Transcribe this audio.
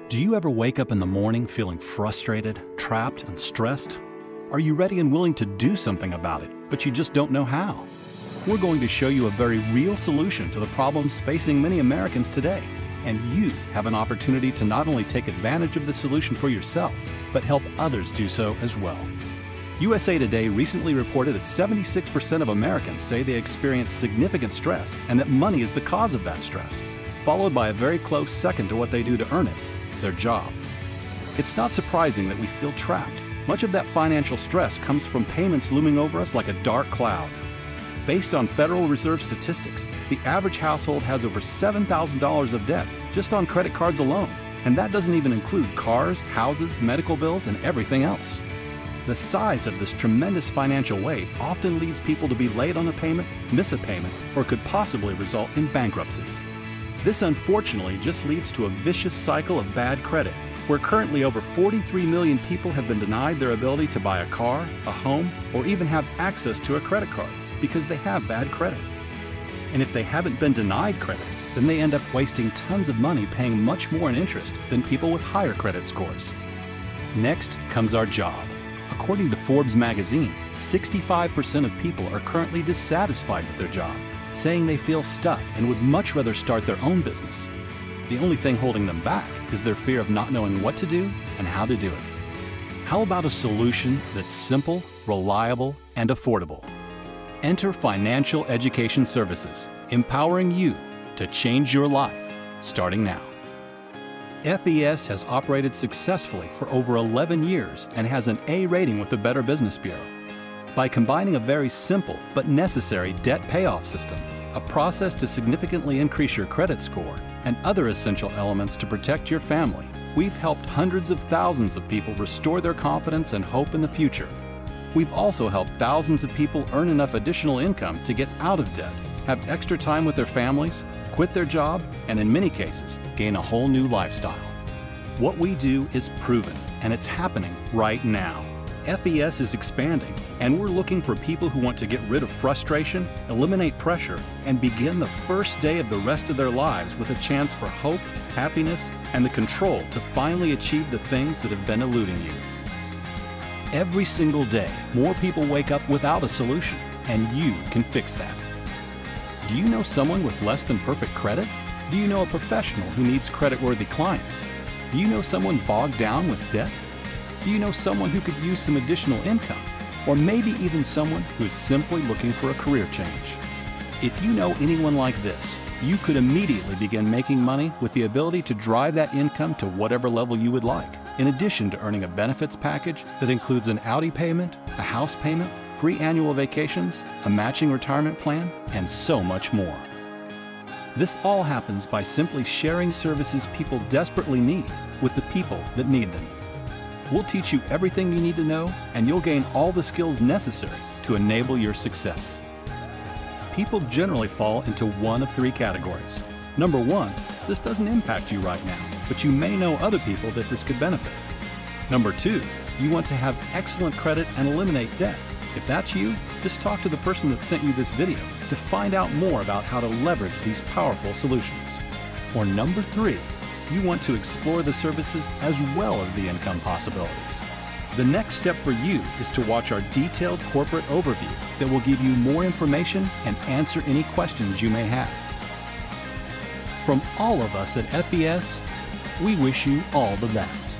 Do you ever wake up in the morning feeling frustrated, trapped, and stressed? Are you ready and willing to do something about it, but you just don't know how? We're going to show you a very real solution to the problems facing many Americans today. And you have an opportunity to not only take advantage of the solution for yourself, but help others do so as well. USA Today recently reported that 76% of Americans say they experience significant stress and that money is the cause of that stress, followed by a very close second to what they do to earn it, their job. It's not surprising that we feel trapped. Much of that financial stress comes from payments looming over us like a dark cloud. Based on Federal Reserve statistics, the average household has over $7,000 of debt just on credit cards alone, and that doesn't even include cars, houses, medical bills, and everything else. The size of this tremendous financial weight often leads people to be late on a payment, miss a payment, or could possibly result in bankruptcy. This unfortunately just leads to a vicious cycle of bad credit, where currently over 43 million people have been denied their ability to buy a car, a home, or even have access to a credit card because they have bad credit. And if they haven't been denied credit, then they end up wasting tons of money paying much more in interest than people with higher credit scores. Next comes our job. According to Forbes magazine, 65% of people are currently dissatisfied with their job, saying they feel stuck and would much rather start their own business. The only thing holding them back is their fear of not knowing what to do and how to do it. How about a solution that's simple, reliable, and affordable? Enter Financial Education Services, empowering you to change your life, starting now. FES has operated successfully for over 11 years and has an A rating with the Better Business Bureau. By combining a very simple but necessary debt payoff system, a process to significantly increase your credit score, and other essential elements to protect your family, we've helped hundreds of thousands of people restore their confidence and hope in the future. We've also helped thousands of people earn enough additional income to get out of debt, have extra time with their families, quit their job, and in many cases, gain a whole new lifestyle. What we do is proven, and it's happening right now. FES is expanding, and we're looking for people who want to get rid of frustration, eliminate pressure, and begin the first day of the rest of their lives with a chance for hope, happiness, and the control to finally achieve the things that have been eluding you. Every single day, more people wake up without a solution, and you can fix that. Do you know someone with less than perfect credit? Do you know a professional who needs credit-worthy clients? Do you know someone bogged down with debt? Do you know someone who could use some additional income? Or maybe even someone who is simply looking for a career change? If you know anyone like this, you could immediately begin making money with the ability to drive that income to whatever level you would like, in addition to earning a benefits package that includes an Audi payment, a house payment, free annual vacations, a matching retirement plan, and so much more. This all happens by simply sharing services people desperately need with the people that need them. We'll teach you everything you need to know, and you'll gain all the skills necessary to enable your success. People generally fall into one of three categories. Number one, this doesn't impact you right now, but you may know other people that this could benefit. Number two, you want to have excellent credit and eliminate debt. If that's you, just talk to the person that sent you this video to find out more about how to leverage these powerful solutions. Or number three, you want to explore the services as well as the income possibilities. The next step for you is to watch our detailed corporate overview that will give you more information and answer any questions you may have. From all of us at FES, we wish you all the best.